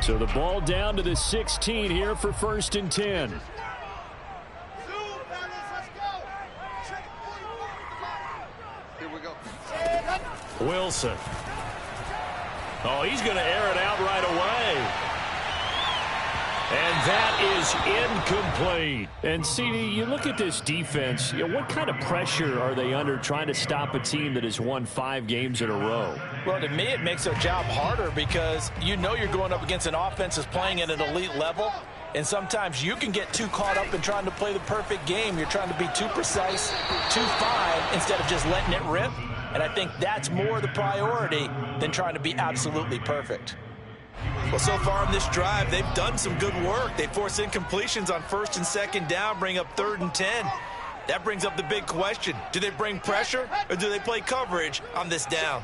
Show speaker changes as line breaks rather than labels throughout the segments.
So the ball down to the 16 here for 1st and 10.
Here we go.
Wilson. Oh, he's going to air it out right away. And that is incomplete. And, CD, you look at this defense, what kind of pressure are they under trying to stop a team that has won 5 games in a row?
Well, to me, it makes their job harder because you know you're going up against an offense that's playing at an elite level. And sometimes you can get too caught up in trying to play the perfect game. You're trying to be too precise, too fine, instead of just letting it rip. And I think that's more the priority than trying to be absolutely perfect.
Well, so far in this drive, they've done some good work. They force incompletions on 1st and 2nd down, bring up 3rd and 10. That brings up the big question. Do they bring pressure or do they play coverage on this down?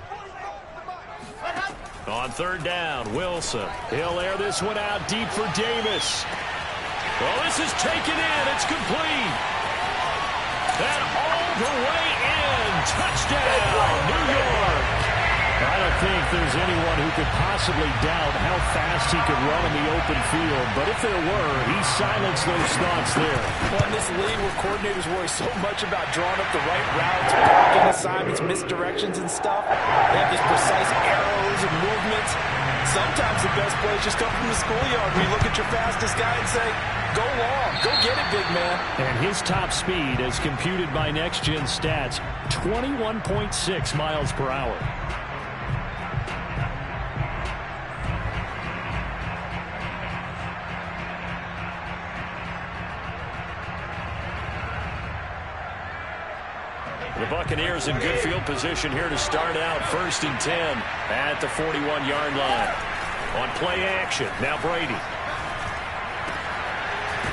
On 3rd down, Wilson. He'll air this one out deep for Davis. Well, this is taken in. It's complete. And all the way in. Touchdown, New York. I don't think there's anyone who could possibly doubt how fast he could run in the open field. But if there were, he silenced those thoughts there.
Well, in this league where coordinators worry so much about drawing up the right routes, blocking assignments, misdirections and stuff, they have these precise arrows and movements. Sometimes the best plays just come from the schoolyard where you look at your fastest guy and say, go long, go get it, big man.
And his top speed, as computed by Next Gen Stats, 21.6 miles per hour. The Buccaneers in good field position here to start out 1st and 10 at the 41-yard line. On play action, now Brady.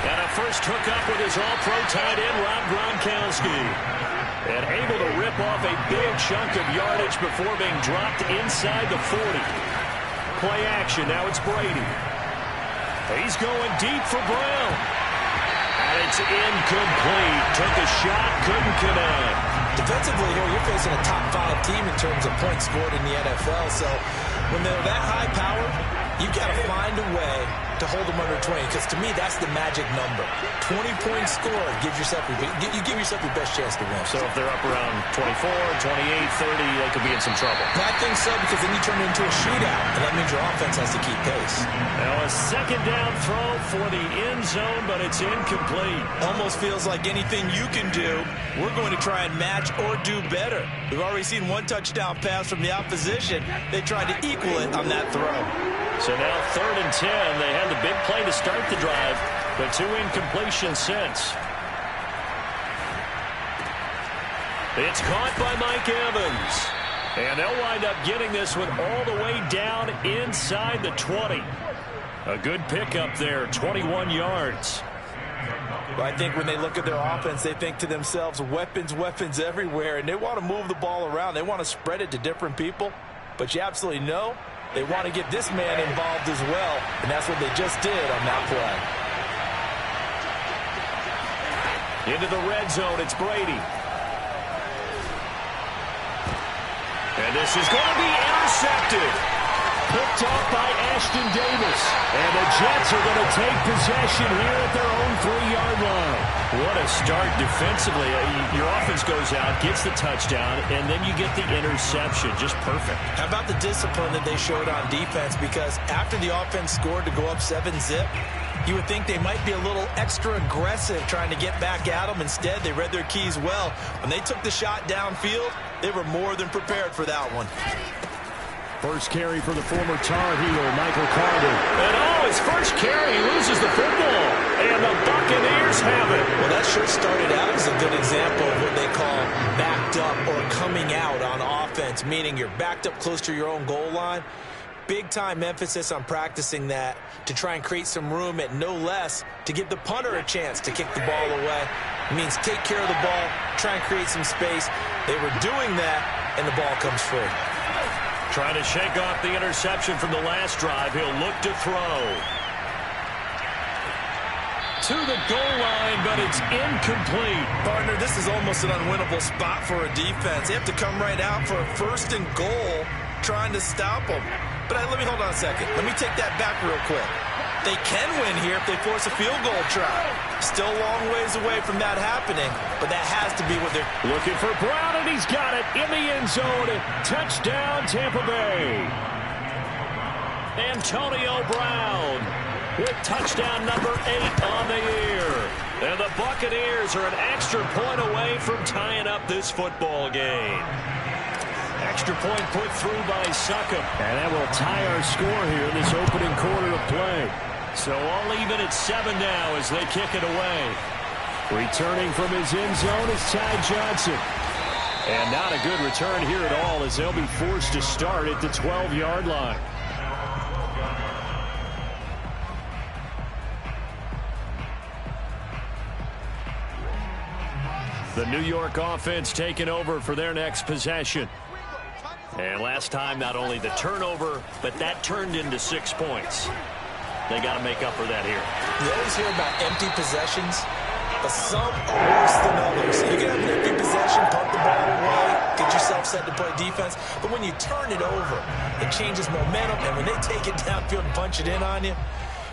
And a first hookup with his all-pro tight end, Rob Gronkowski. And able to rip off a big chunk of yardage before being dropped inside the 40. Play action, now it's Brady. He's going deep for Brown. And it's incomplete. Took a shot, couldn't connect.
Defensively here, you're facing a top 5 team in terms of points scored in the NFL. So when they're that high powered, you've got to find a way to hold them under 20, because to me, that's the magic number. 20 points scored gives yourself you give yourself your best chance to win.
So if they're up around 24, 28, 30, they could be in some trouble.
I think so, because then you turn it into a shootout, and that means your offense has to keep pace.
Now a 2nd down throw for the end zone, but it's incomplete.
Almost feels like anything you can do, we're going to try and match or do better. We've already seen one touchdown pass from the opposition. They tried to equal it on that throw.
So now 3rd and 10. They had the big play to start the drive, but 2 incompletions since. It's caught by Mike Evans. And they'll wind up getting this one all the way down inside the 20. A good pickup there, 21 yards.
Well, I think when they look at their offense, they think to themselves, weapons, weapons everywhere, and they want to move the ball around. They want to spread it to different people, but you absolutely know they want to get this man involved as well, and that's what they just did on that play.
Into the red zone, it's Brady. And this is going to be intercepted. Picked off by Ashton Davis. And the Jets are going to take possession here at their own 3-yard line. What a start defensively. Your offense goes out, gets the touchdown, and then you get the interception. Just perfect.
How about the discipline that they showed on defense? Because after the offense scored to go up 7-zip, you would think they might be a little extra aggressive trying to get back at them. Instead, they read their keys well. When they took the shot downfield, they were more than prepared for that one.
First carry for the former Tar Heel, Michael Carter. And his first carry, he loses the football. And the Buccaneers have it.
Well, that sure started out as a good example of what they call backed up or coming out on offense, meaning you're backed up close to your own goal line. Big-time emphasis on practicing that to try and create some room at no less to give the punter a chance to kick the ball away. It means take care of the ball, try and create some space. They were doing that, and the ball comes free.
Trying to shake off the interception from the last drive. He'll look to throw. To the goal line, but it's incomplete.
Partner, this is almost an unwinnable spot for a defense. They have to come right out for a 1st and goal, trying to stop them. But let me hold on a second. Let me take that back real quick. They can win here if they force a field goal try. Still a long ways away from that happening, but that has to be what they're
looking for. Brown, and he's got it in the end zone. Touchdown, Tampa Bay. Antonio Brown with touchdown number 8 on the year. And the Buccaneers are an extra point away from tying up this football game. Extra point put through by Succop. And that will tie our score here in this opening quarter of play. So all even at 7 now as they kick it away. Returning from his end zone is Ty Johnson. And not a good return here at all as they'll be forced to start at the 12-yard line. The New York offense taking over for their next possession. And last time, not only the turnover, but that turned into 6 points. They got to make up for that here.
You always hear about empty possessions, but some are worse than others. You can have an empty possession, punt the ball away, get yourself set to play defense, but when you turn it over, it changes momentum, and when they take it downfield and punch it in on you,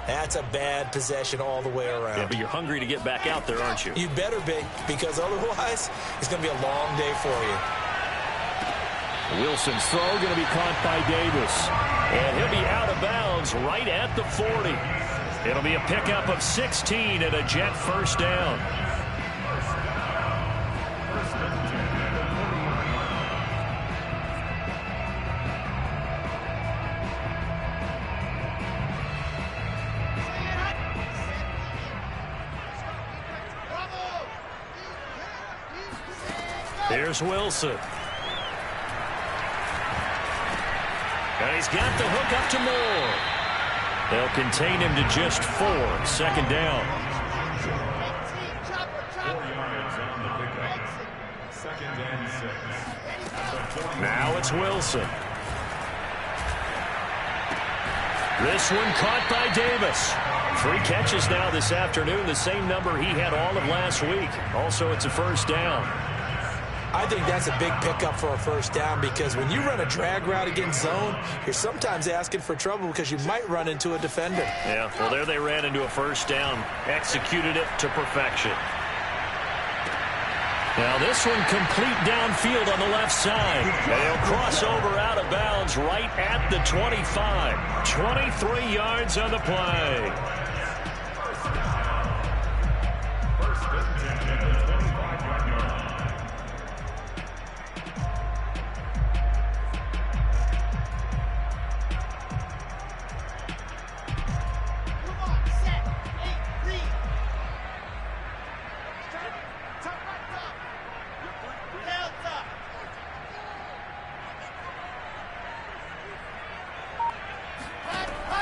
that's a bad possession all the way around.
Yeah, but you're hungry to get back out there, aren't you?
You better be, because otherwise, it's going to be a long day for you.
Wilson's throw going to be caught by Davis. And he'll be out of bounds right at the 40. It'll be a pickup of 16 and a Jet first down. Here's Wilson. And he's got the hook up to Moore. They'll contain him to just 4. Second down.
4 yards on the pickup. Second and 6.
Now it's Wilson. This one caught by Davis. 3 catches now this afternoon, the same number he had all of last week. Also, it's a first down.
I think that's a big pickup for a first down because when you run a drag route against zone, you're sometimes asking for trouble because you might run into a defender.
Yeah, well, there they ran into a first down. Executed it to perfection. Now this one complete downfield on the left side. And he'll cross over out of bounds right at the 25. 23 yards on the play.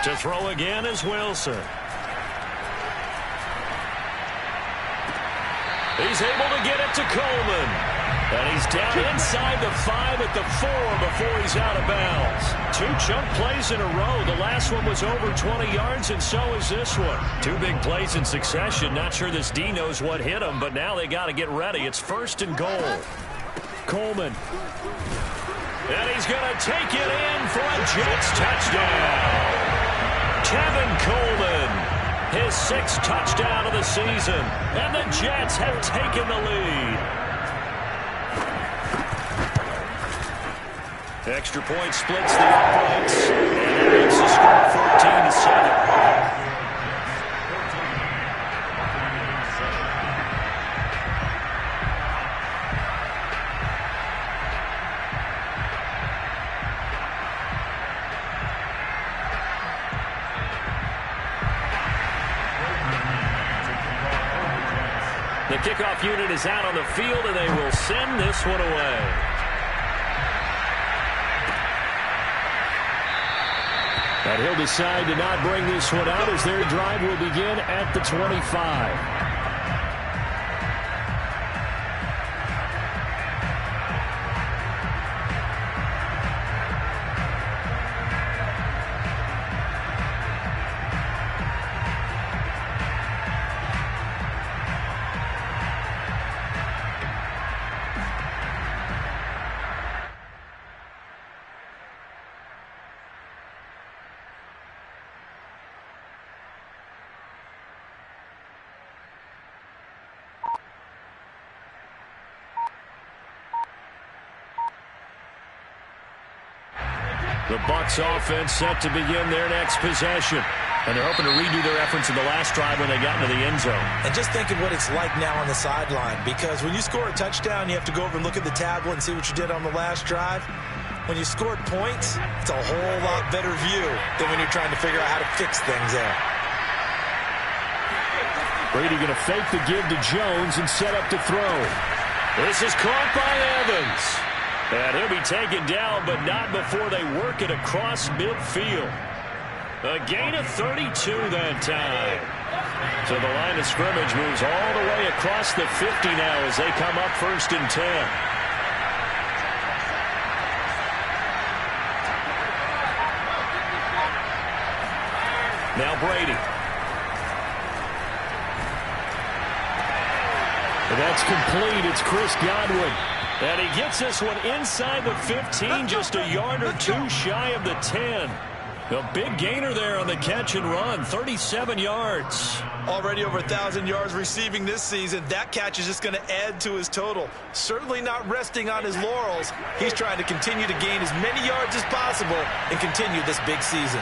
To throw again is Wilson. He's able to get it to Coleman. And he's down inside the 5 at the 4 before he's out of bounds. 2 chunk plays in a row. The last one was over 20 yards, and so is this one. 2 big plays in succession. Not sure this D knows what hit him, but now they got to get ready. It's first and goal. Coleman. And he's going to take it in for a Jets touchdown. Kevin Coleman, his 6th touchdown of the season, and the Jets have taken the lead. Extra point splits the uprights, and that makes the score 14-7. The kickoff unit is out on the field, and they will send this one away. But he'll decide to not bring this one out as their drive will begin at the 25. The Bucs offense set to begin their next possession. And they're hoping to redo their efforts in the last drive when they got into the end zone.
And just think of what it's like now on the sideline, because when you score a touchdown, you have to go over and look at the tablet and see what you did on the last drive. When you scored points, it's a whole lot better view than when you're trying to figure out how to fix things there.
Brady going to fake the give to Jones and set up to throw. This is caught by Evans. And he'll be taken down, but not before they work it across midfield. A gain of 32 that time. So the line of scrimmage moves all the way across the 50 now as they come up 1st and 10. Now Brady. And that's complete. It's Chris Godwin. And he gets this one inside the 15, just a yard or two shy of the 10. A big gainer there on the catch and run, 37 yards.
Already over 1,000 yards receiving this season. That catch is just going to add to his total. Certainly not resting on his laurels. He's trying to continue to gain as many yards as possible and continue this big season.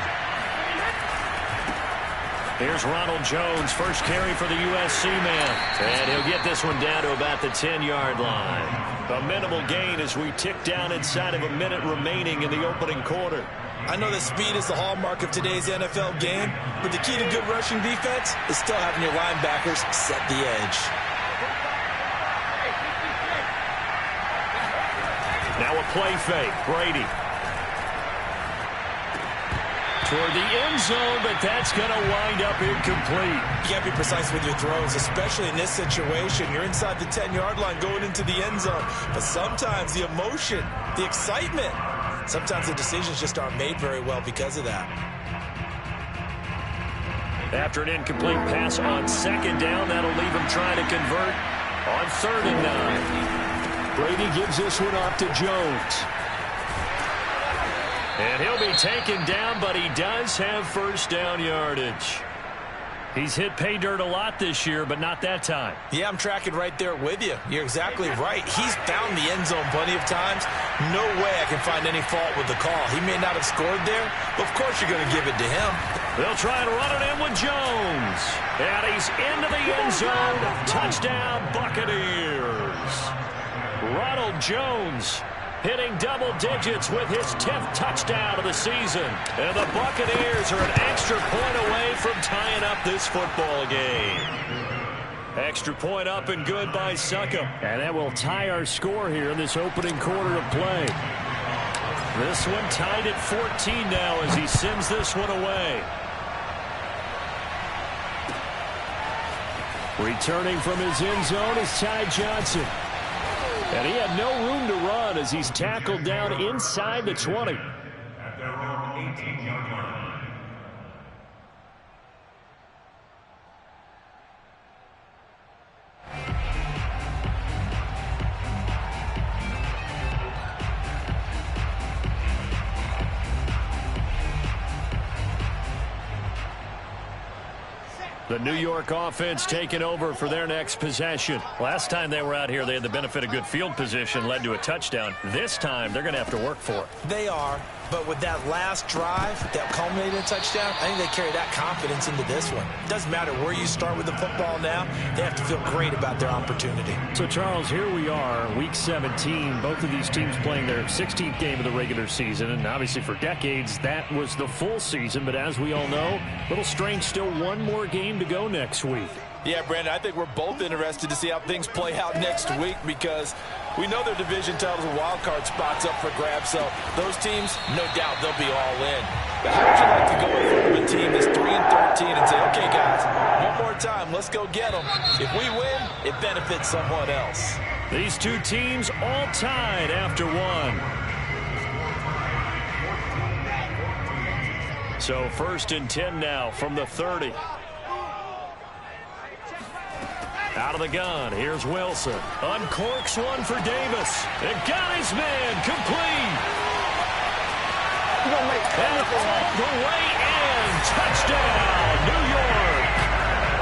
Here's Ronald Jones, first carry for the USC man. And he'll get this one down to about the 10-yard line. A minimal gain as we tick down inside of a minute remaining in the opening quarter.
I know that speed is the hallmark of today's NFL game, but the key to good rushing defense is still having your linebackers set the edge.
Now a play fake. Brady. Toward the end zone, but that's going to wind up incomplete.
You can't be precise with your throws, especially in this situation. You're inside the 10-yard line going into the end zone. But sometimes the emotion, the excitement, sometimes the decisions just aren't made very well because of that.
After an incomplete pass on 2nd down, that'll leave him trying to convert on 3rd and 9. Brady gives this one off to Jones. And he'll be taken down, but he does have first down yardage. He's hit pay dirt a lot this year, but not that time.
Yeah, I'm tracking right there with you. You're exactly right. He's found the end zone plenty of times. No way I can find any fault with the call. He may not have scored there, but of course you're going to give it to him.
They'll try and run it in with Jones. And he's into the end zone. Touchdown, Buccaneers. Ronald Jones hitting double digits with his 10th touchdown of the season. And the Buccaneers are an extra point away from tying up this football game. Extra point up and good by Succop. And that will tie our score here in this opening quarter of play. This one tied at 14 now as he sends this one away. Returning from his end zone is Ty Johnson. And he had no room to run as he's tackled down inside the 20.
At their own 18-yard line.
The New York offense taking over for their next possession. Last time they were out here, they had the benefit of good field position, led to a touchdown. This time, they're going to have to work for it.
They are, but with that last drive that culminated in a touchdown, I think they carry that confidence into this one. It doesn't matter where you start with the football now. They have to feel great about their opportunity.
So, Charles, here we are, Week 17. Both of these teams playing their 16th game of the regular season. And obviously for decades, that was the full season. But as we all know, a little strange, still one more game to go next week.
Yeah, Brandon, I think we're both interested to see how things play out next week because we know their division titles and wild card spots up for grabs. So those teams, no doubt, they'll be all in. But how would you like to go in front of a team that's 3-13 and say, okay, guys, one more time, let's go get them. If we win, it benefits someone else.
These two teams all tied after one. So 1st and 10 now from the 30. Out of the gun, here's Wilson. Uncorks one for Davis. And got his man, complete. And all the way in. Touchdown, New York.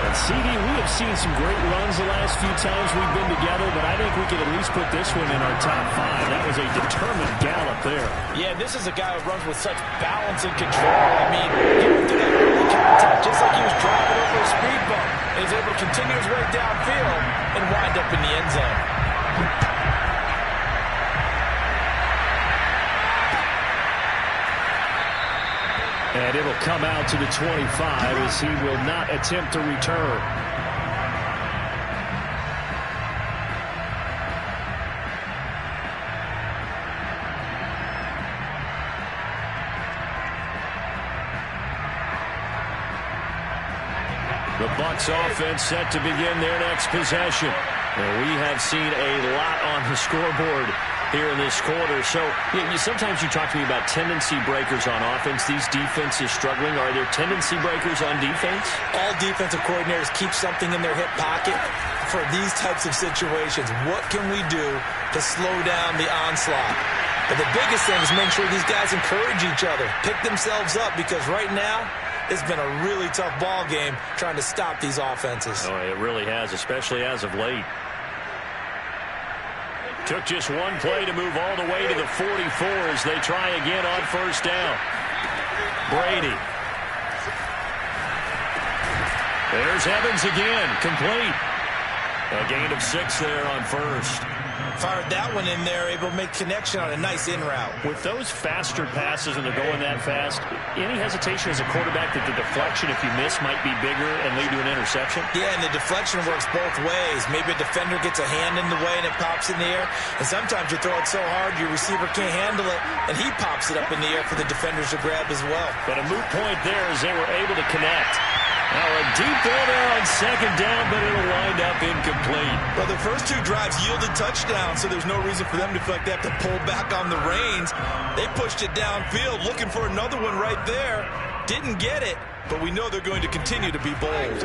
And CD, we have seen some great runs the last few times we've been together, but I think we could at least put this one in our top 5. That was a determined gallop there.
Yeah, this is a guy who runs with such balance and control. I mean, he went through that early contact just like he was driving over a speed bump. And he's able to continue his way downfield and wind up in the end zone.
And it'll come out to the 25 as he will not attempt to return. The Bucs offense set to begin their next possession. And we have seen a lot on the scoreboard here in this quarter. So sometimes you talk to me about tendency breakers on offense. These defenses struggling. Are there tendency breakers on defense?
All defensive coordinators keep something in their hip pocket for these types of situations. What can we do to slow down the onslaught? But the biggest thing is make sure these guys encourage each other, pick themselves up, because right now it's been a really tough ball game trying to stop these offenses.
Oh, it really has, especially as of late. Took just one play to move all the way to the 44 as they try again on first down. Brady. There's Evans again, complete. A gain of 6 there on first.
Fired that one in there, able to make connection on a nice in route.
With those faster passes and they're going that fast, any hesitation as a quarterback that the deflection, if you miss, might be bigger and lead to an interception?
Yeah, and the deflection works both ways. Maybe a defender gets a hand in the way and it pops in the air. And sometimes you throw it so hard your receiver can't handle it, and he pops it up in the air for the defenders to grab as well.
But a moot point there as they were able to connect. Now a deep ball there on second down, but it'll wind up incomplete.
Well, the first 2 drives yielded touchdowns, so there's no reason for them to feel like they have to pull back on the reins. They pushed it downfield, looking for another one right there. Didn't get it, but we know they're going to continue to be bold.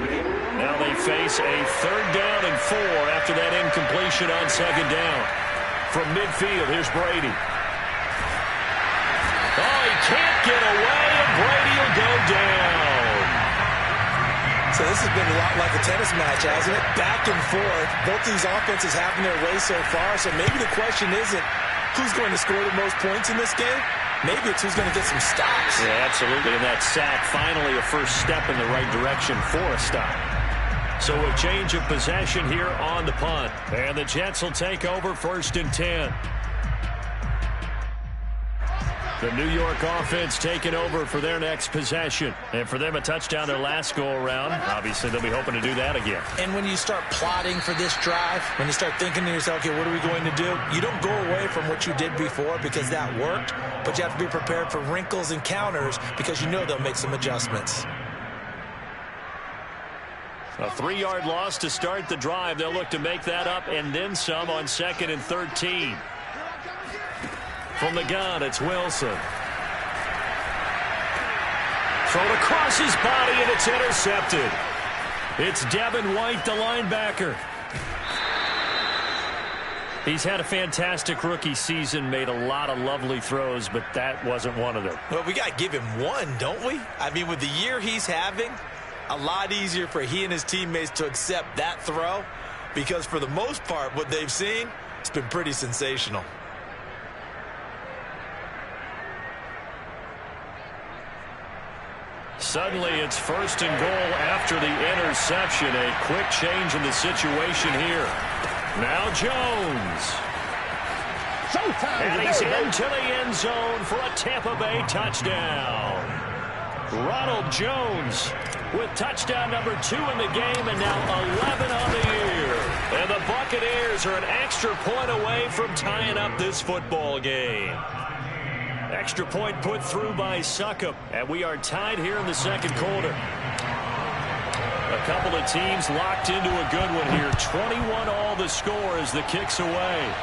Now they face a 3rd down and 4 after that incompletion on second down. From midfield, here's Brady. Oh, he can't get away, and Brady will go down.
So this has been a lot like a tennis match, hasn't it? Back and forth. Both these offenses having their way so far. So maybe the question isn't who's going to score the most points in this game. Maybe it's who's going to get some stops.
Yeah, absolutely. And that sack, finally a first step in the right direction for a stop. So a change of possession here on the punt. And the Jets will take over 1st and 10. The New York offense taking over for their next possession. And for them, a touchdown their last go-around. Obviously, they'll be hoping to do that again.
And when you start plotting for this drive, when you start thinking to yourself, okay, what are we going to do? You don't go away from what you did before because that worked, but you have to be prepared for wrinkles and counters because you know they'll make some adjustments.
A 3-yard loss to start the drive. They'll look to make that up and then some on 2nd and 13. From the gun, it's Wilson. Thrown across his body, and it's intercepted. It's Devin White, the linebacker. He's had a fantastic rookie season, made a lot of lovely throws, but that wasn't one of them.
Well, we got to give him one, don't we? I mean, with the year he's having, a lot easier for he and his teammates to accept that throw because for the most part, what they've seen, it's been pretty sensational.
Suddenly, it's 1st and goal after the interception. A quick change in the situation here. Now Jones. And he's into the end zone for a Tampa Bay touchdown. Ronald Jones with touchdown number 2 in the game and now 11 on the year. And the Buccaneers are an extra point away from tying up this football game. Extra point put through by Succop, and we are tied here in the 2nd quarter. A couple of teams locked into a good one here. 21 all the score as the kick's away.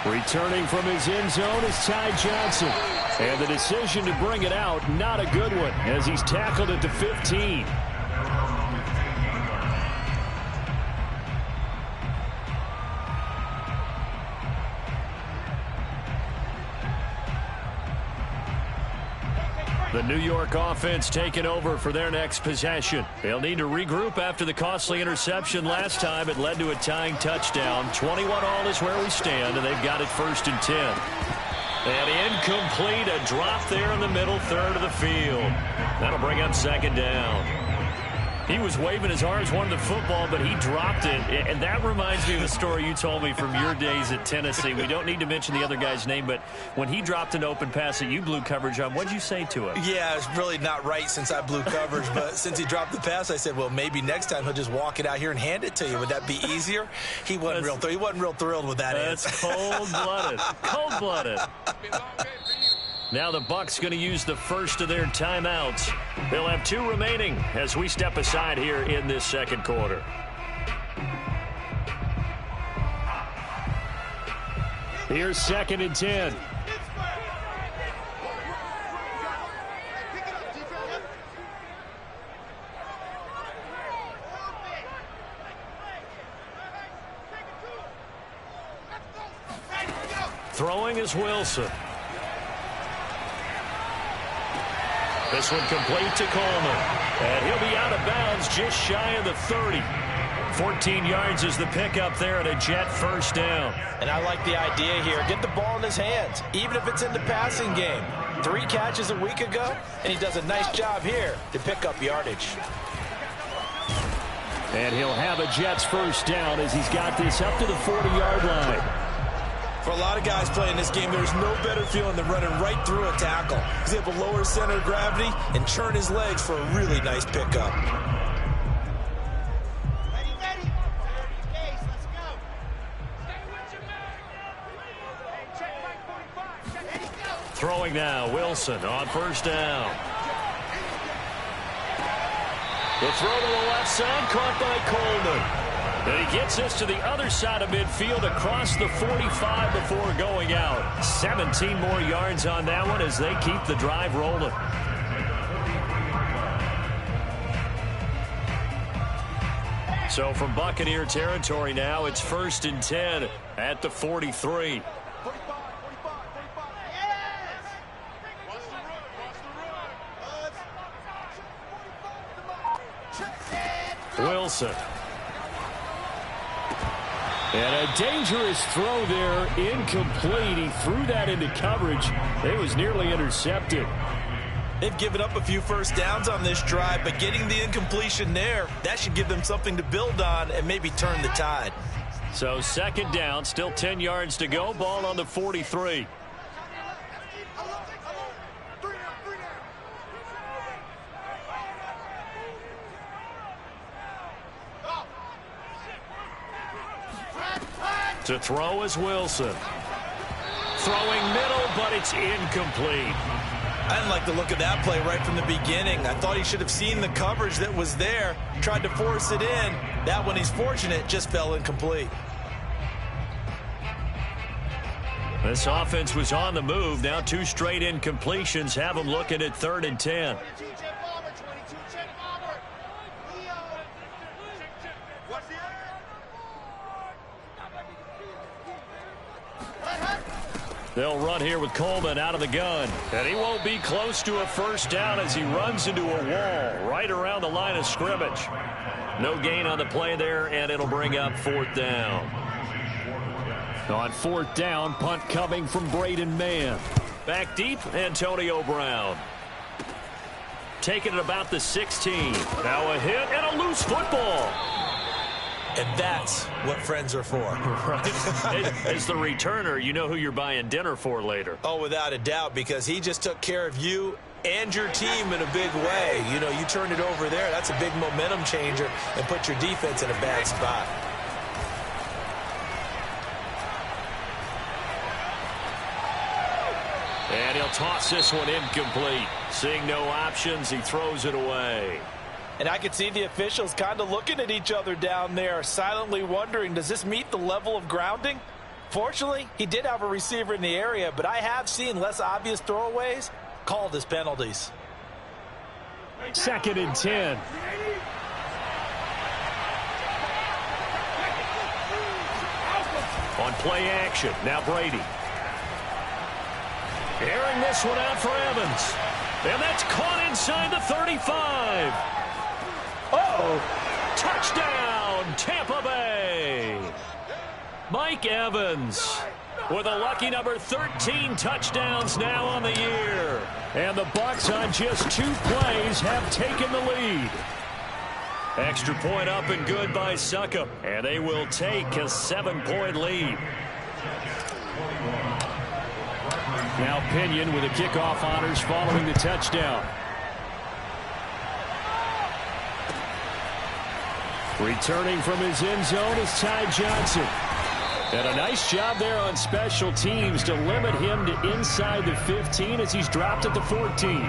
Returning from his end zone is Ty Johnson. And the decision to bring it out, not a good one, as he's tackled at the 15. The New York offense taking over for their next possession. They'll need to regroup after the costly interception last time. It led to a tying touchdown. 21-all is where we stand, and they've got it 1st and 10. And incomplete, a drop there in the middle third of the field. That'll bring up 2nd down. He was waving his arms, wanted the football, but he dropped it. And that reminds me of a story you told me from your days at Tennessee. We don't need to mention the other guy's name, but when he dropped an open pass that you blew coverage on, what'd you say to him?
Yeah, it's really not right since I blew coverage, but since he dropped the pass, I said, well, maybe next time he'll just walk it out here and hand it to you. Would that be easier? He wasn't real thrilled with that answer.
That's cold-blooded. Cold-blooded. Now the Bucs going to use the first of their timeouts. They'll have 2 remaining as we step aside here in this 2nd quarter. Here's 2nd and 10. Throwing is Wilson. This one complete to Coleman. And he'll be out of bounds just shy of the 30. 14 yards is the pickup there and a Jet 1st down.
And I like the idea here. Get the ball in his hands, even if it's in the passing game. 3 catches a week ago, and he does a nice job here to pick up yardage.
And he'll have a Jets 1st down as he's got this up to the 40-yard line.
For a lot of guys playing this game, there's no better feeling than running right through a tackle. He's able to lower center of gravity and churn his legs for a really nice pickup.
Throwing now, Wilson on 1st down. The throw to the left side, caught by Coleman. And he gets this to the other side of midfield across the 45 before going out. 17 more yards on that one as they keep the drive rolling. So from Buccaneer territory now, it's 1st and 10 at the 43. Wilson. And a dangerous throw there, incomplete. He threw that into coverage. It was nearly intercepted.
They've given up a few 1st downs on this drive, but getting the incompletion there, that should give them something to build on and maybe turn the tide.
So 2nd down, still 10 yards to go. Ball on the 43. To throw is Wilson. Throwing middle, but it's incomplete.
I didn't like the look of that play right from the beginning. I thought he should have seen the coverage that was there, tried to force it in. That one, he's fortunate, just fell incomplete.
This offense was on the move. Now 2 straight incompletions have them looking at 3rd and 10. They'll run here with Coleman out of the gun. And he won't be close to a 1st down as he runs into a wall right around the line of scrimmage. No gain on the play there, and it'll bring up 4th down. On 4th down, punt coming from Braden Mann. Back deep, Antonio Brown. Taking it about the 16. Now a hit and a loose football.
And that's what friends are for.
Right. As the returner, you know who you're buying dinner for later.
Oh, without a doubt, because he just took care of you and your team in a big way. You know, you turned it over there. That's a big momentum changer and put your defense in a bad spot.
And he'll toss this one incomplete. Seeing no options, he throws it away.
And I could see the officials kind of looking at each other down there, silently wondering, does this meet the level of grounding? Fortunately, he did have a receiver in the area, but I have seen less obvious throwaways called as penalties.
2nd and 10. On play action, now Brady. Airing this one out for Evans. And that's caught inside the 35.
Uh-oh.
Touchdown, Tampa Bay. Mike Evans with a lucky number 13 touchdowns now on the year. And the Bucs on just 2 plays have taken the lead. Extra point up and good by Succop. And they will take a 7-point lead. Now Pinion with the kickoff honors following the touchdown. Returning from his end zone is Ty Johnson. And a nice job there on special teams to limit him to inside the 15 as he's dropped at the 14.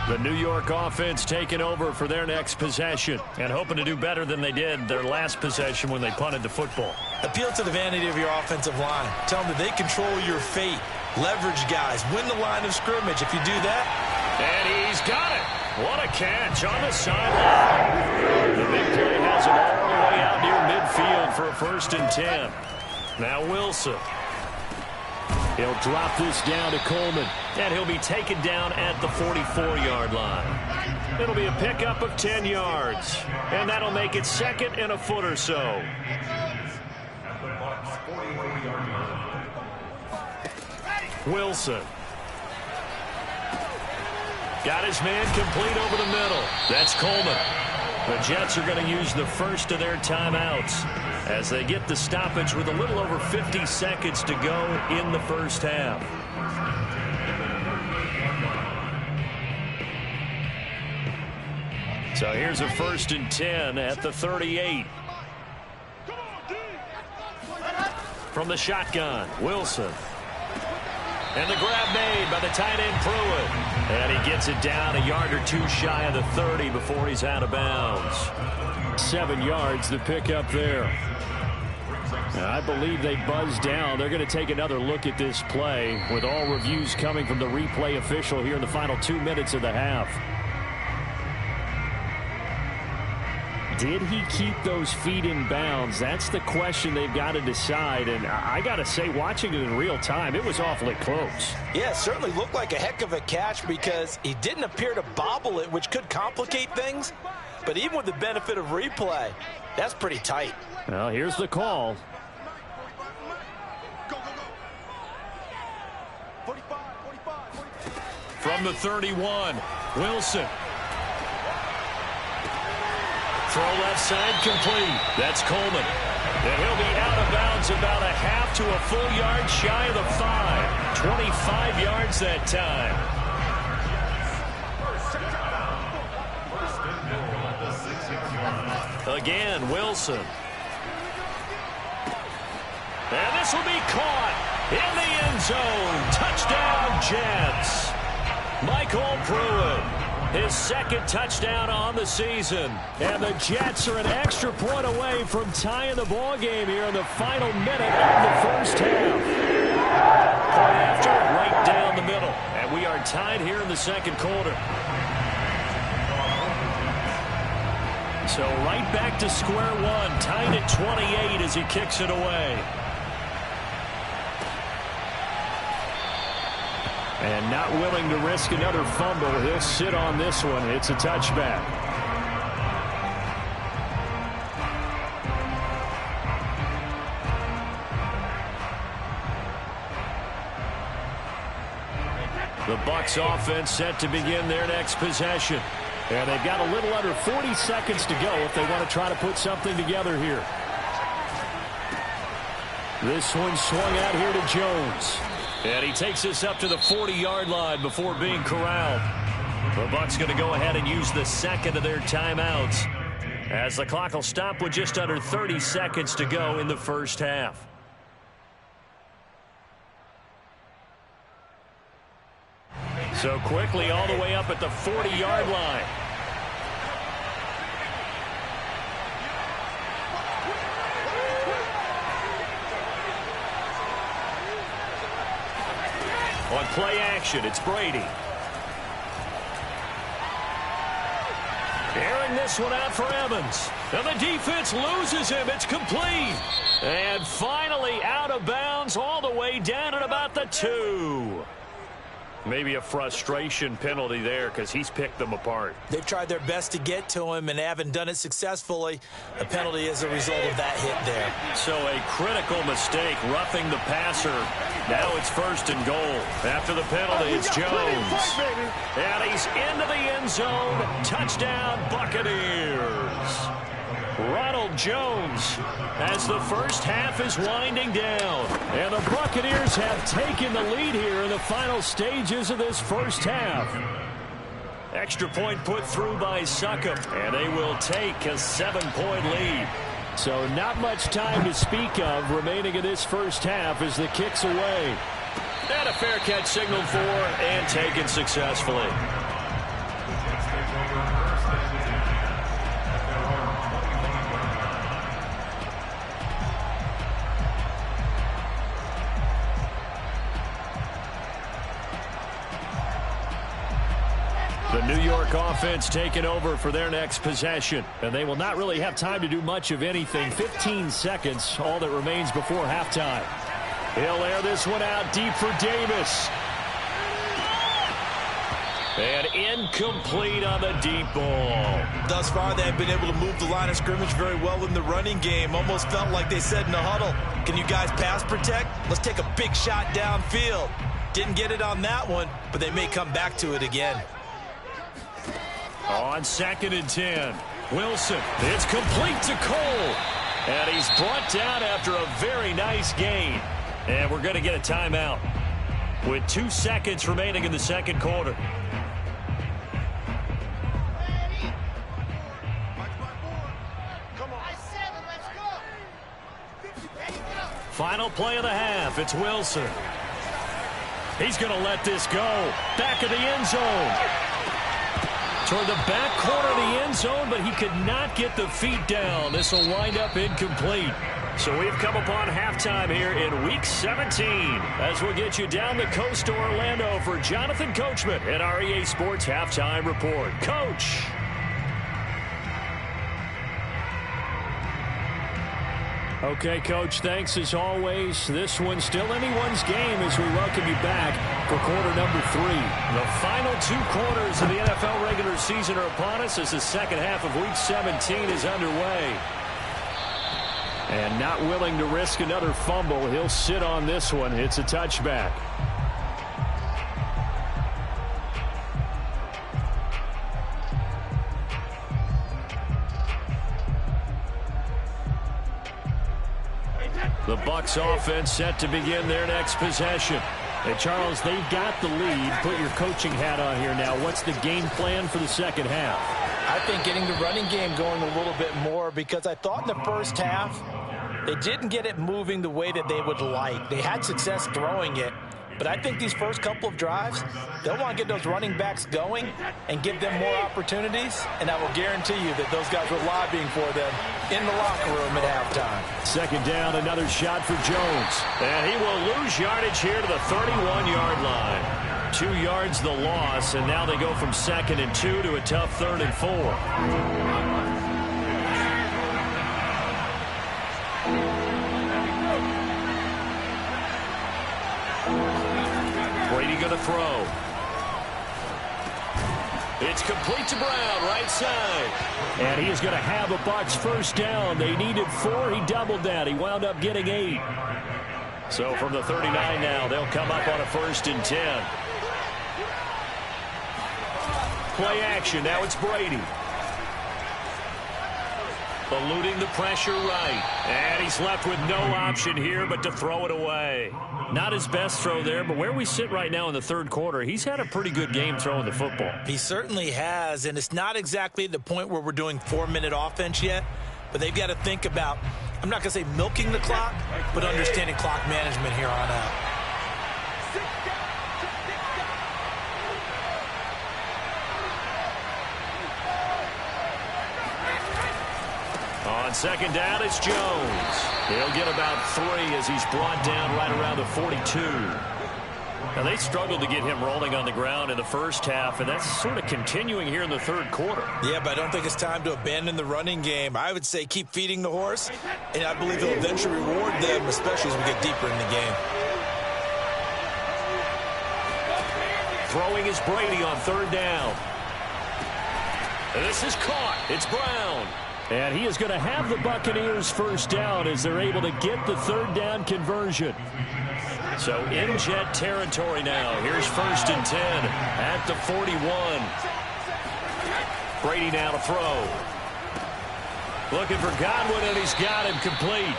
The New York offense taking over for their next possession and hoping to do better than they did their last possession when they punted the football.
Appeal to the vanity of your offensive line. Tell them that they control your fate. Leverage guys. Win the line of scrimmage. If you do that.
And he's got it. What a catch on the sideline. The big play has him all the way out near midfield for a 1st and 10. Now Wilson. He'll drop this down to Coleman. And he'll be taken down at the 44-yard line. It'll be a pickup of 10 yards. And that'll make it 2nd and a foot or so. Wilson. Got his man complete over the middle. That's Coleman. The Jets are going to use the first of their timeouts as they get the stoppage with a little over 50 seconds to go in the first half. So here's a 1st and 10 at the 38. From the shotgun, Wilson. And the grab made by the tight end Pruitt. And he gets it down a yard or 2 shy of the 30 before he's out of bounds. 7 yards the pickup there. Now, I believe they buzzed down. They're going to take another look at this play with all reviews coming from the replay official here in the final 2 minutes of the half. Did he keep those feet in bounds? That's the question they've got to decide. And I got to say, watching it in real time, it was awfully close.
Yeah, it certainly looked like a heck of a catch because he didn't appear to bobble it, which could complicate things. But even with the benefit of replay, that's pretty tight.
Well, here's the call. From the 31, Wilson. Throw left side complete. That's Coleman. And he'll be out of bounds about a half to a full yard shy of the 5. 25 yards that time. Again, Wilson. And this will be caught in the end zone. Touchdown, Jets. Michael Pruitt. His 2nd touchdown on the season. And the Jets are an extra point away from tying the ball game here in the final minute of the first half. Point after, right down the middle. And we are tied here in the 2nd quarter. So right back to square one. Tied at 28 as he kicks it away. And not willing to risk another fumble. He'll sit on this one. It's a touchback. The Bucs offense set to begin their next possession. And they've got a little under 40 seconds to go if they want to try to put something together here. This one swung out here to Jones. And he takes this up to the 40-yard line before being corralled. The Bucs going to go ahead and use the 2nd of their timeouts as the clock will stop with just under 30 seconds to go in the first half. So quickly all the way up at the 40-yard line. On play action, it's Brady. Airing this one out for Evans. And the defense loses him. It's complete. And finally out of bounds all the way down at about the 2. Maybe a frustration penalty there because he's picked them apart.
They've tried their best to get to him and haven't done it successfully. A penalty as a result of that hit there.
So a critical mistake, roughing the passer. Now it's 1st and goal. After the penalty, it's Jones. And he's into the end zone. Touchdown, Buccaneers. Ronald Jones as the first half is winding down. And the Buccaneers have taken the lead here in the final stages of this first half. Extra point put through by Succop, and they will take a 7-point lead. So not much time to speak of remaining in this first half as the kick's away. And a fair catch signaled for and taken successfully. The New York offense taking over for their next possession. And they will not really have time to do much of anything. 15 seconds, all that remains before halftime. He'll air this one out deep for Davis. And incomplete on the deep ball.
Thus far, they've been able to move the line of scrimmage very well in the running game. Almost felt like they said in the huddle, can you guys pass protect? Let's take a big shot downfield. Didn't get it on that one, but they may come back to it again.
On 2nd and 10, Wilson. It's complete to Cole. And he's brought down after a very nice gain. And we're going to get a timeout with 2 seconds remaining in the second quarter. Final play of the half. It's Wilson. He's going to let this go. Back of the end zone. Toward the back corner of the end zone, but he could not get the feet down. This will wind up incomplete. So we've come upon halftime here in Week 17 as we'll get you down the coast to Orlando for Jonathan Coachman at our EA Sports Halftime Report. Coach. Okay, Coach, thanks as always. This one's still anyone's game as we welcome you back for quarter number 3. The final 2 quarters of the NFL regular season are upon us as the second half of Week 17 is underway. And not willing to risk another fumble, he'll sit on this one. It's a touchback. The Bucs offense set to begin their next possession. Hey, Charles, they've got the lead. Put your coaching hat on here now. What's the game plan for the second half?
I think getting the running game going a little bit more because I thought in the first half they didn't get it moving the way that they would like. They had success throwing it. But I think these first couple of drives, they'll want to get those running backs going and give them more opportunities. And I will guarantee you that those guys were lobbying for them in the locker room at halftime.
Second down, another shot for Jones. And he will lose yardage here to the 31-yard line. 2 yards the loss, and now they go from 2nd and 2 to a tough 3rd and 4. Going to throw. It's complete to Brown, right side. And he is going to have the Bucs first down. They needed 4. He doubled that. He wound up getting 8. So from the 39 now, they'll come up on a 1st and 10. Play action. Now it's Brady. Eluding the pressure right. And he's left with no option here but to throw it away. Not his best throw there, but where we sit right now in the third quarter, he's had a pretty good game throwing the football.
He certainly has, and it's not exactly the point where we're doing 4-minute offense yet, but they've got to think about, I'm not going to say milking the clock, but understanding clock management here on out.
On second down, it's Jones. He'll get about 3 as he's brought down right around the 42. Now, they struggled to get him rolling on the ground in the first half, and that's sort of continuing here in the third quarter.
Yeah, but I don't think it's time to abandon the running game. I would say keep feeding the horse, and I believe he'll eventually reward them, especially as we get deeper in the game.
Throwing is Brady on third down. And this is caught. It's Brown. And he is going to have the Buccaneers first down as they're able to get the third down conversion. So in Jet territory now. Here's first and 10 at the 41. Brady now to throw. Looking for Godwin, and he's got him complete.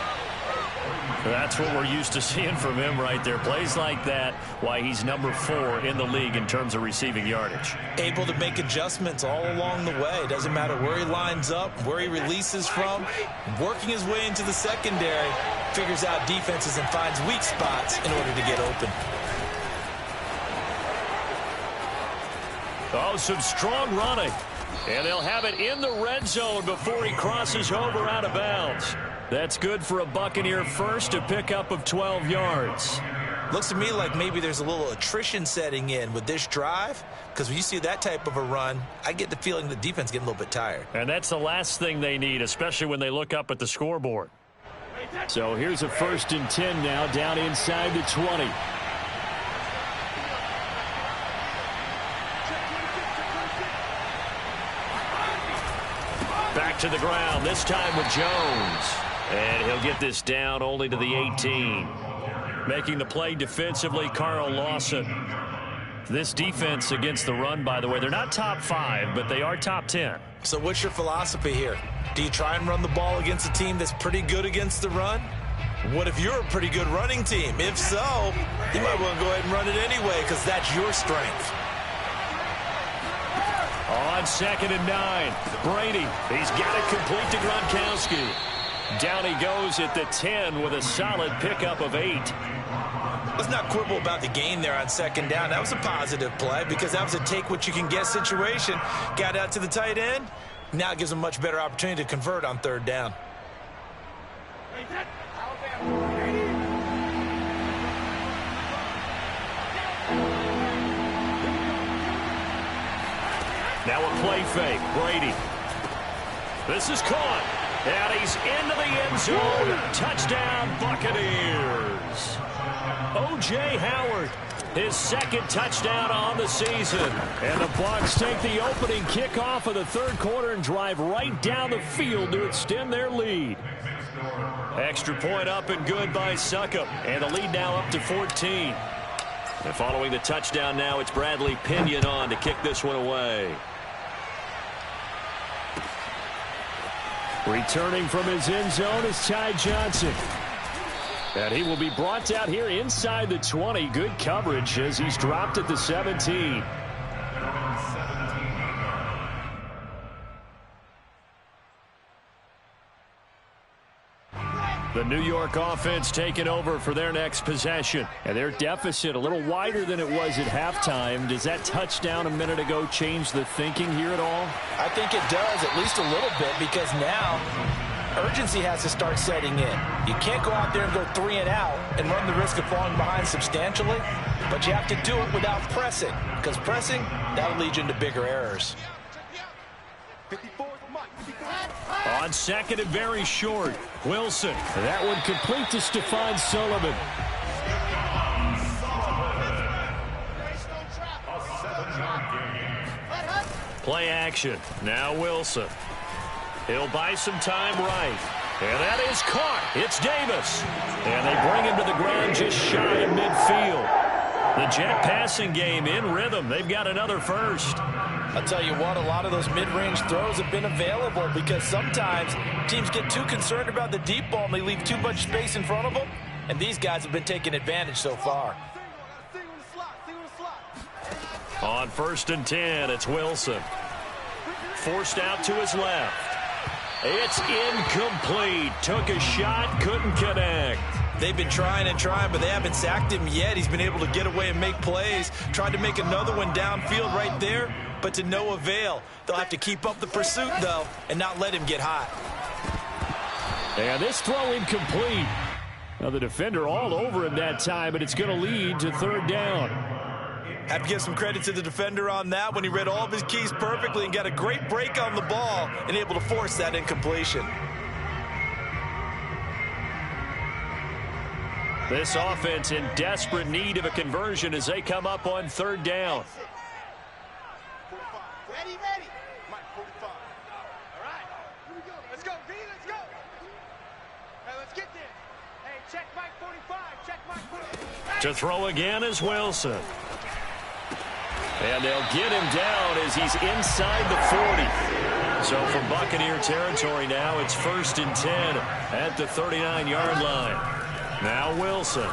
That's what we're used to seeing from him right there. Plays like that, why he's number 4 in the league in terms of receiving yardage.
Able to make adjustments all along the way. Doesn't matter where he lines up, where he releases from. Working his way into the secondary, figures out defenses and finds weak spots in order to get open.
Oh, some strong running. And they'll have it in the red zone before he crosses over out of bounds. That's good for a Buccaneer first, a pickup of 12 yards.
Looks to me like maybe there's a little attrition setting in with this drive, because when you see that type of a run, I get the feeling the defense getting a little bit tired.
And that's the last thing they need, especially when they look up at the scoreboard. So here's a first and 10 now, down inside the 20. Back to the ground, this time with Jones. And he'll get this down only to the 18. Making the play defensively, Carl Lawson. This defense against the run, by the way, they're not top 5, but they are top 10.
So what's your philosophy here? Do you try and run the ball against a team that's pretty good against the run? What if you're a pretty good running team? If so, you might want to go ahead and run it anyway, because that's your strength.
On second and 9, Brady. He's got it complete to Gronkowski. Down he goes at the 10 with a solid pickup of 8.
Let's not quibble about the gain there on second down. That was a positive play because that was a take-what-you-can-get situation. Got out to the tight end. Now it gives him a much better opportunity to convert on third down.
Now a play fake. Brady. This is caught. And he's into the end zone. Touchdown, Buccaneers. O.J. Howard, his second touchdown on the season. And the Bucs take the opening kickoff of the third quarter and drive right down the field to extend their lead. Extra point up and good by Succop. And the lead now up to 14. And following the touchdown now, it's Bradley Pinion on to kick this one away. Returning from his end zone is Ty Johnson. And he will be brought out here inside the 20. Good coverage as he's dropped at the 17. The New York offense taking over for their next possession. And their deficit a little wider than it was at halftime. Does that touchdown a minute ago change the thinking here at all?
I think it does, at least a little bit, because now urgency has to start setting in. You can't go out there and go 3 and out and run the risk of falling behind substantially, but you have to do it without pressing, because pressing, that'll lead you into bigger errors.
On second and very short, Wilson. That one complete to Stephon Sullivan. Play action. Now Wilson. He'll buy some time right. And that is caught. It's Davis. And they bring him to the ground just shy of midfield. The Jet passing game in rhythm. They've got another first.
I'll tell you what, a lot of those mid-range throws have been available because sometimes teams get too concerned about the deep ball and they leave too much space in front of them, and these guys have been taking advantage so far.
On first and 10, it's Wilson. Forced out to his left. It's incomplete. Took a shot, couldn't connect.
They've been trying and trying, but they haven't sacked him yet. He's been able to get away and make plays. Tried to make another one downfield right there, but to no avail. They'll have to keep up the pursuit, though, and not let him get hot.
And this throw incomplete. Now the defender all over him that time, but it's going to lead to third down.
Have to give some credit to the defender on that when he read all of his keys perfectly and got a great break on the ball and able to force that incompletion.
This offense in desperate need of a conversion as they come up on third down.
Ready. Mike, 45. All right. Here we go. Let's go, V. Let's go. Hey, let's get this. Hey, check Mike 45. Check Mike 45.
To throw again is Wilson. And they'll get him down as he's inside the 40. So from Buccaneer territory now, it's 1st and 10 at the 39-yard line. Now Wilson.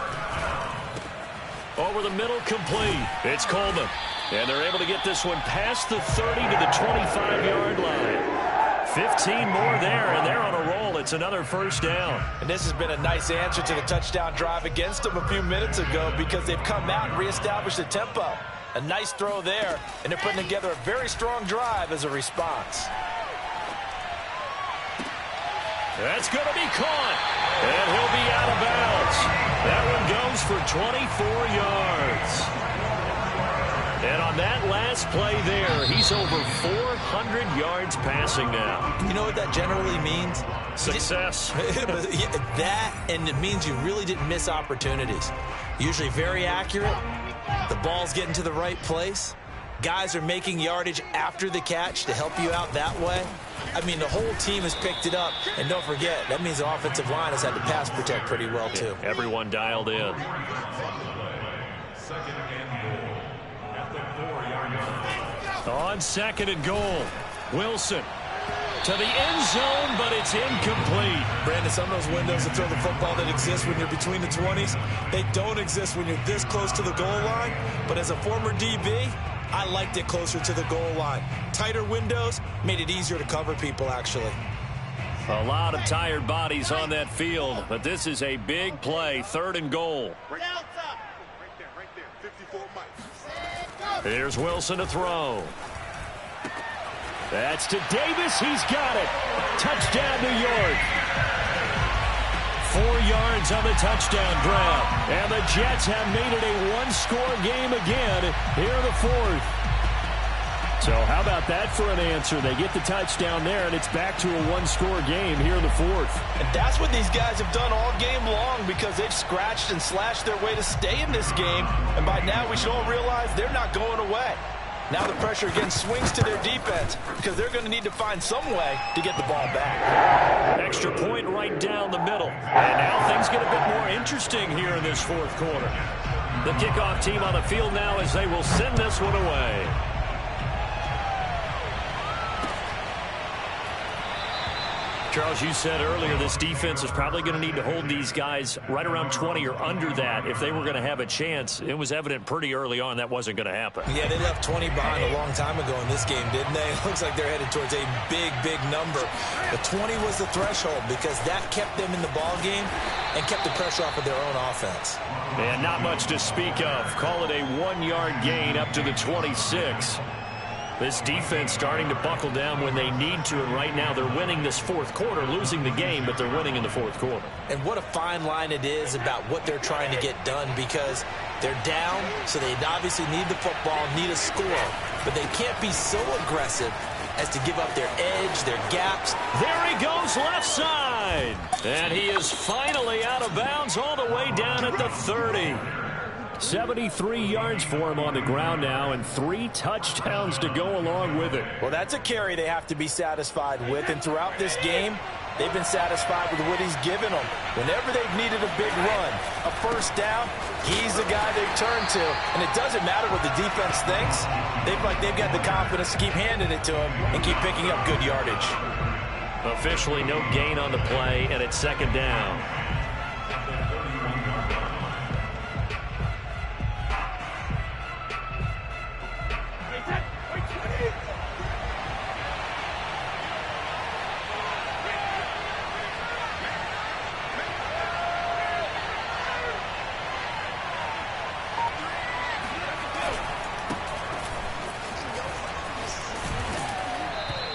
Over the middle, complete. It's Coleman. And they're able to get this one past the 30 to the 25-yard line. 15 more there, and they're on a roll. It's another first down.
And this has been a nice answer to the touchdown drive against them a few minutes ago because they've come out and reestablished the tempo. A nice throw there, and they're putting together a very strong drive as a response.
That's going to be caught, and he'll be out of bounds. That one goes for 24 yards. And on that last play there, he's over 400 yards passing now.
You know what that generally means?
Success.
That, and it means you really didn't miss opportunities. Usually very accurate. The ball's getting to the right place. Guys are making yardage after the catch to help you out that way. I mean, the whole team has picked it up. And don't forget, that means the offensive line has had to pass protect pretty well, too.
Everyone dialed in. On 2nd and goal, Wilson to the end zone, but it's incomplete.
Brandon, some of those windows to throw the football that exist when you're between the 20s, they don't exist when you're this close to the goal line. But as a former DB, I liked it closer to the goal line. Tighter windows made it easier to cover people, actually.
A lot of tired bodies on that field, but this is a big play, 3rd and goal.
Right there. 54 Mike.
Here's Wilson to throw. That's to Davis. He's got it. Touchdown, New York. 4 yards on the touchdown grab. And the Jets have made it a one-score game again here in the 4th. So how about that for an answer? They get the touchdown there, and it's back to a one-score game here in the 4th.
And that's what these guys have done all game long because they've scratched and slashed their way to stay in this game. And by now, we should all realize they're not going away. Now the pressure again swings to their defense because they're going to need to find some way to get the ball back.
Extra point right down the middle. And now things get a bit more interesting here in this 4th quarter. The kickoff team on the field now as they will send this one away. Charles, you said earlier this defense is probably going to need to hold these guys right around 20 or under that if they were going to have a chance. It was evident pretty early on that wasn't going to happen.
Yeah, they left 20 behind a long time ago in this game, didn't they? It looks like they're headed towards a big, big number. The 20 was the threshold because that kept them in the ball game and kept the pressure off of their own offense.
And not much to speak of. Call it a 1-yard gain up to the 26. This defense starting to buckle down when they need to, and right now they're winning this 4th quarter, losing the game, but they're winning in the 4th quarter.
And what a fine line it is about what they're trying to get done because they're down, so they obviously need the football, need a score, but they can't be so aggressive as to give up their edge, their gaps.
There he goes left side, and he is finally out of bounds all the way down at the 30. 73 yards for him on the ground now and 3 touchdowns to go along with it.
Well, that's a carry they have to be satisfied with, and throughout this game, they've been satisfied with what he's given them. Whenever they've needed a big run, a first down, he's the guy they've turned to, and it doesn't matter what the defense thinks. They've got the confidence to keep handing it to him and keep picking up good yardage.
Officially no gain on the play, and it's 2nd down.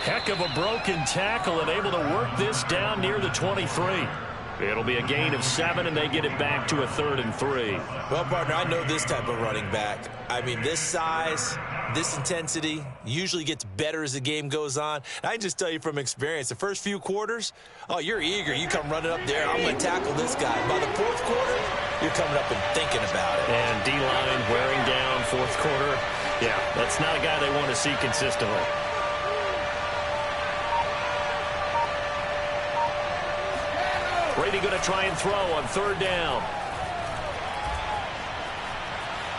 Heck of a broken tackle and able to work this down near the 23. It'll be a gain of 7, and they get it back to a 3rd and 3.
Well, partner, I know this type of running back. I mean, this size, this intensity usually gets better as the game goes on. And I can just tell you from experience, the first few quarters, oh, you're eager. You come running up there, I'm going to tackle this guy. By the 4th quarter, you're coming up and thinking about it.
And D-line wearing down 4th quarter. Yeah, that's not a guy they want to see consistently. Brady going to try and throw on 3rd down.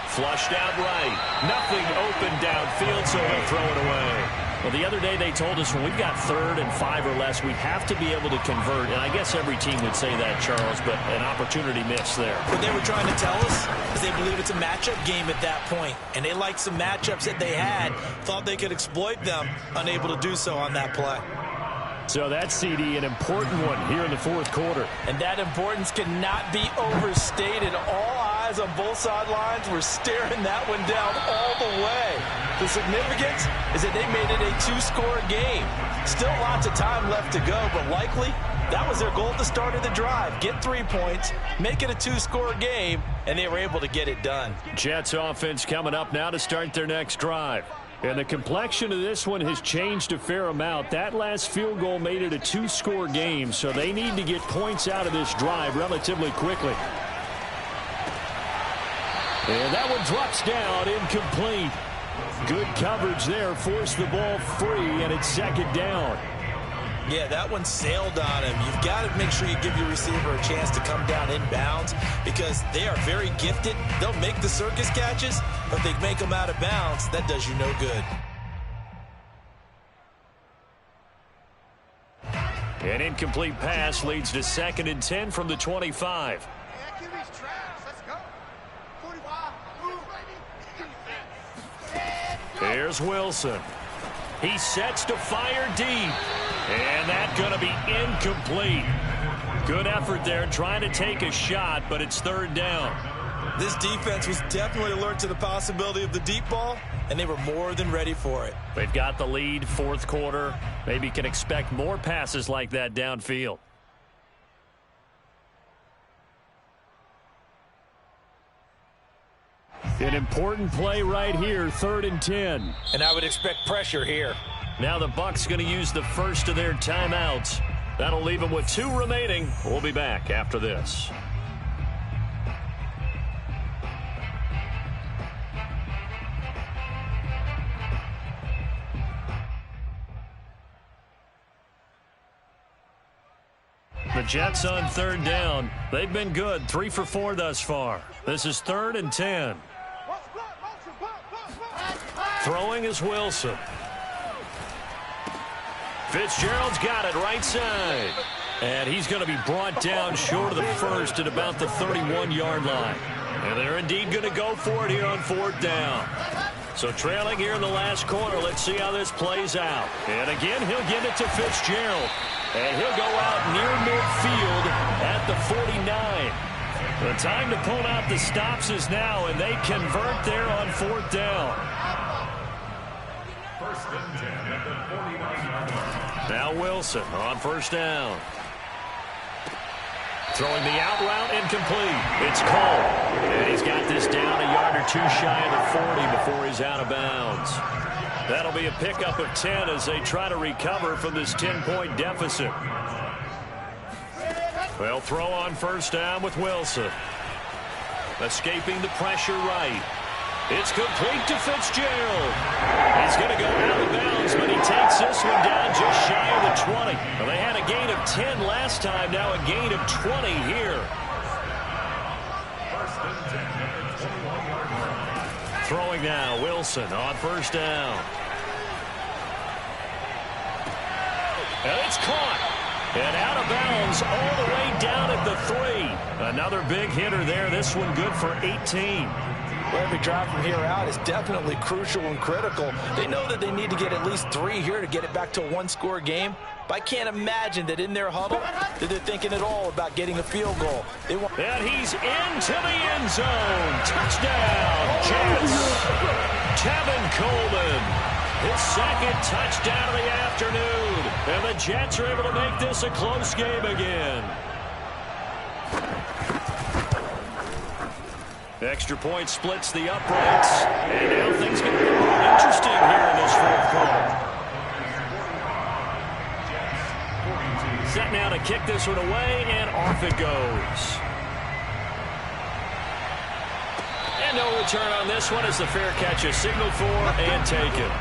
Flushed out right. Nothing open downfield, so he'll throw it away. Well, the other day they told us when we've got 3rd and 5 or less, we have to be able to convert. And I guess every team would say that, Charles, but an opportunity missed there.
What they were trying to tell us is they believe it's a matchup game at that point. And they liked some matchups that they had, thought they could exploit them, unable to do so on that play.
So that's, CD, an important one here in the 4th quarter.
And that importance cannot be overstated. All eyes on both sidelines were staring that one down all the way. The significance is that they made it a 2-score game. Still lots of time left to go, but likely that was their goal at the start of the drive. Get 3 points, make it a 2-score game, and they were able to get it done.
Jets offense coming up now to start their next drive. And the complexion of this one has changed a fair amount. That last field goal made it a 2-score game, so they need to get points out of this drive relatively quickly. And that one drops down, incomplete. Good coverage there, forced the ball free, and it's 2nd down.
Yeah, that one sailed on him. You've got to make sure you give your receiver a chance to come down inbounds because they are very gifted. They'll make the circus catches, but if they make them out of bounds, that does you no good.
An incomplete pass leads to 2nd and 10 from the 25. Here's Wilson. He sets to fire deep. And that's going to be incomplete. Good effort there trying to take a shot, but it's 3rd down.
This defense was definitely alert to the possibility of the deep ball, and they were more than ready for it.
They've got the lead, 4th quarter. Maybe can expect more passes like that downfield. An important play right here, 3rd and 10.
And I would expect pressure here.
Now the Bucs going to use the first of their timeouts. That'll leave them with 2 remaining. We'll be back after this. The Jets on 3rd down. They've been good, 3 for 4 thus far. This is 3rd and 10. Throwing is Wilson. Fitzgerald's got it right side. And he's going to be brought down short of the first at about the 31-yard line. And they're indeed going to go for it here on 4th down. So trailing here in the last quarter, let's see how this plays out. And again, he'll give it to Fitzgerald. And he'll go out near midfield at the 49. The time to pull out the stops is now, and they convert there on 4th down.
1st and 10 at the 49-yard line.
Now Wilson on 1st down. Throwing the out route, incomplete. It's Cole. And he's got this down a yard or 2 shy of the 40 before he's out of bounds. That'll be a pickup of 10 as they try to recover from this 10-point deficit. They'll throw on 1st down with Wilson. Escaping the pressure right. It's complete to Fitzgerald. He's going to go out of bounds, but he takes this one down just shy of the 20. Well, they had a gain of 10 last time, now a gain of 20 here.
1st and 10 at the 21-yard line.
Throwing now, Wilson on 1st down. And it's caught. And out of bounds all the way down at the 3. Another big hitter there. This one good for 18.
Well, every drive from here out is definitely crucial and critical. They know that they need to get at least 3 here to get it back to a 1-score game. But I can't imagine that in their huddle that they're thinking at all about getting a field goal.
And he's into the end zone. Touchdown, Jets. Tevin Coleman. His 2nd touchdown of the afternoon. And the Jets are able to make this a close game again. Extra point splits the uprights. And now things get a little interesting here in this fourth quarter. Set now to kick this one away, and off it goes. And no return on this one as the fair catch is signaled for and taken.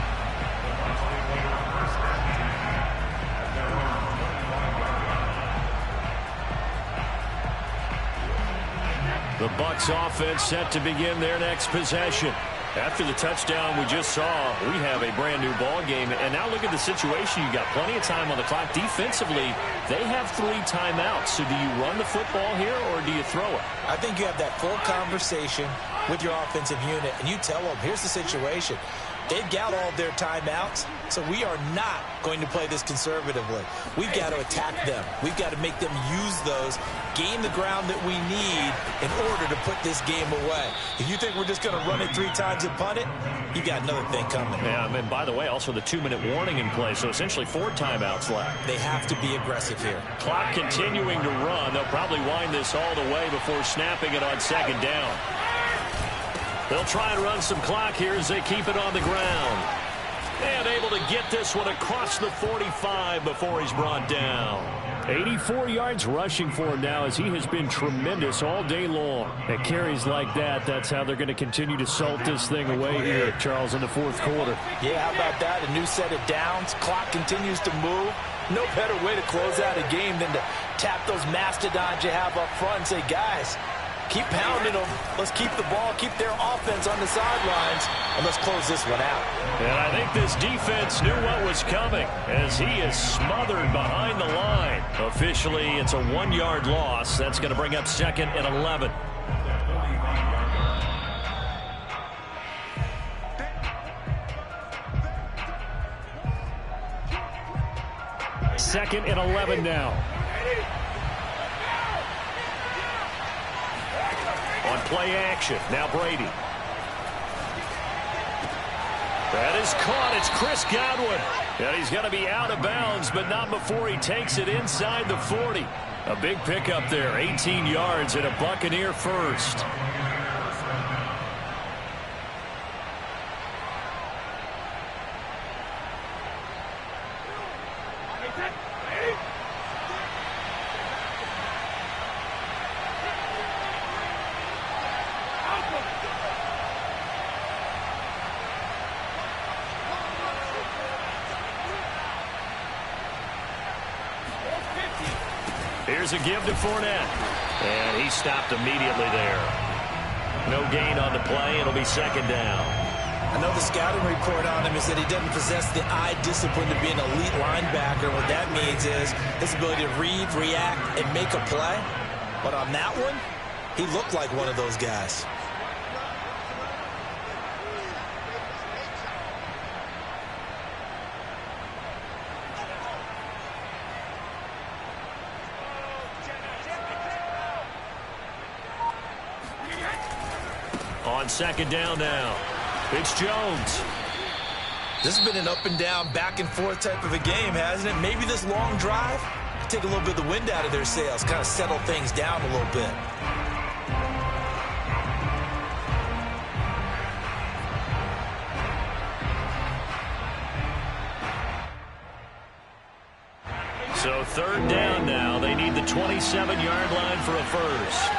The Bucs offense set to begin their next possession. After the touchdown we just saw, we have a brand new ball game. And now look at the situation. You got plenty of time on the clock. Defensively, they have 3 timeouts. So do you run the football here or do you throw it?
I think you have that full conversation with your offensive unit, and you tell them, here's the situation. They've got all their timeouts, so we are not going to play this conservatively. We've got to attack them. We've got to make them use those, gain the ground that we need in order to put this game away. If you think we're just going to run it 3 times and punt it, you got another thing coming.
Yeah, and by the way, also the 2-minute warning in play, so essentially 4 timeouts left.
They have to be aggressive here.
Clock continuing to run. They'll probably wind this all the way before snapping it on second down. They'll try and run some clock here as they keep it on the ground. And able to get this one across the 45 before he's brought down. 84 yards rushing for him now as he has been tremendous all day long. At carries like that, that's how they're going to continue to salt this thing away here, Charles, in the fourth quarter.
Yeah, how about that? A new set of downs. Clock continues to move. No better way to close out a game than to tap those mastodons you have up front and say, guys, keep pounding them. Let's keep the ball, keep their offense on the sidelines, and let's close this one out.
And I think this defense knew what was coming as he is smothered behind the line. Officially, it's a 1-yard loss. That's going to bring up 2nd and 11. Second and 11 now. On play action, now Brady. That is caught. It's Chris Godwin. And he's going to be out of bounds, but not before he takes it inside the 40. A big pickup there, 18 yards and a Buccaneer first. Here's a give to Fournette. And he stopped immediately there. No gain on the play. It'll be 2nd down.
I know the scouting report on him is that he doesn't possess the eye discipline to be an elite linebacker. What that means is his ability to read, react, and make a play. But on that one, he looked like one of those guys.
On 2nd down now, it's Jones.
This has been an up and down, back and forth type of a game, hasn't it? Maybe this long drive take a little bit of the wind out of their sails, kind of settle things down a little bit.
So 3rd down now. They need the 27-yard line for a first.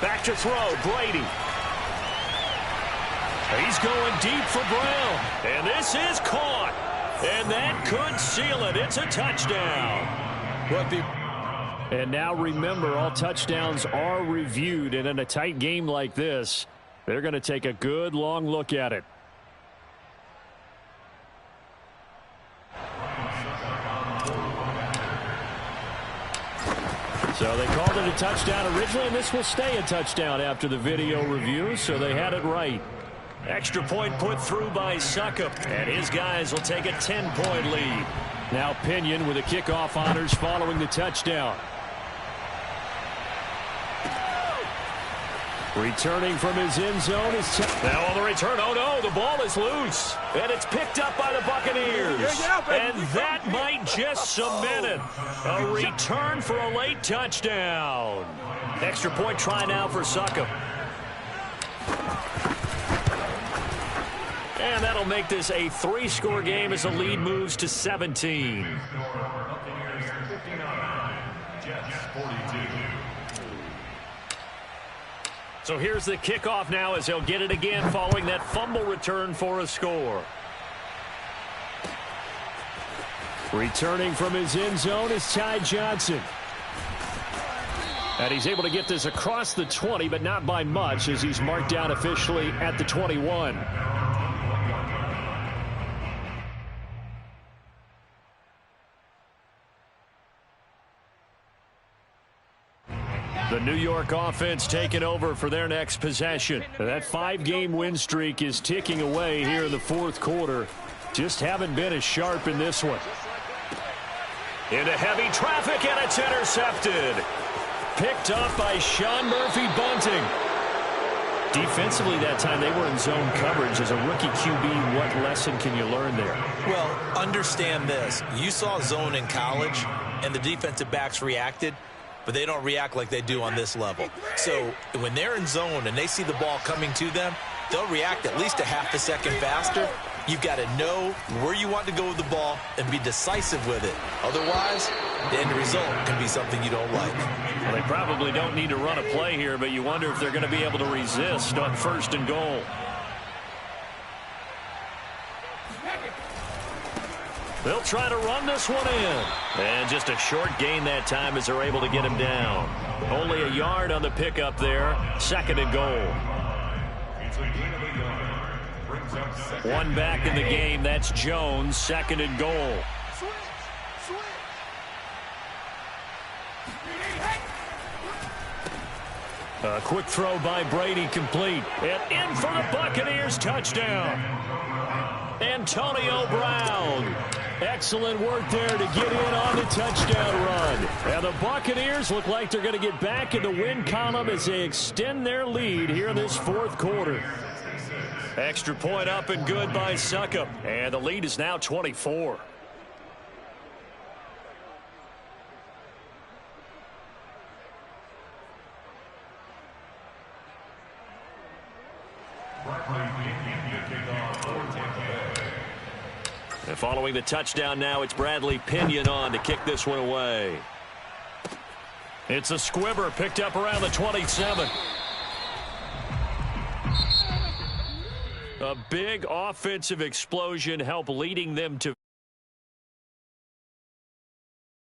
Back to throw, Brady. He's going deep for Brown. And this is caught. And that could seal it. It's a touchdown. And now remember, all touchdowns are reviewed. And in a tight game like this, they're going to take a good long look at it. So they called it a touchdown originally, and this will stay a touchdown after the video review, so they had it right. Extra point put through by Succop, and his guys will take a 10-point lead. Now Pinion with the kickoff honors following the touchdown. Returning from his end zone is now on the return. Oh, no, the ball is loose. And it's picked up by the Buccaneers. And that might just cement it. A return for a late touchdown. Extra point try now for Succop. And that'll make this a 3-score game as the lead moves to 17.
Buccaneers 59, Jets 42.
So here's the kickoff now as they'll get it again following that fumble return for a score. Returning from his end zone is Ty Johnson. And he's able to get this across the 20, but not by much as he's marked down officially at the 21. The New York offense taking over for their next possession. That 5-game win streak is ticking away here in the fourth quarter. Just haven't been as sharp in this one. Into heavy traffic, and it's intercepted. Picked up by Sean Murphy-Bunting. Defensively that time, they were in zone coverage. As a rookie QB, what lesson can you learn there?
Well, understand this. You saw zone in college, and the defensive backs reacted, but they don't react like they do on this level. So when they're in zone and they see the ball coming to them, they'll react at least a half a second faster. You've got to know where you want to go with the ball and be decisive with it. Otherwise, the end result can be something you don't like.
Well, they probably don't need to run a play here, but you wonder if they're going to be able to resist on 1st and goal. They'll try to run this one in. And just a short gain that time as they're able to get him down. Only a yard on the pickup there. 2nd and goal.
It's a gain of a yard. Brings up 2nd.
One back in the game. That's Jones. 2nd and goal. A quick throw by Brady complete. And in for the Buccaneers touchdown. Antonio Brown. Excellent work there to get in on the touchdown run. And the Buccaneers look like they're going to get back in the win column as they extend their lead here in this fourth quarter. Extra point up and good by Succop. And the lead is now 24. And following the touchdown now, it's Bradley Pinion on to kick this one away. It's a squibber picked up around the 27. A big offensive explosion helped leading them to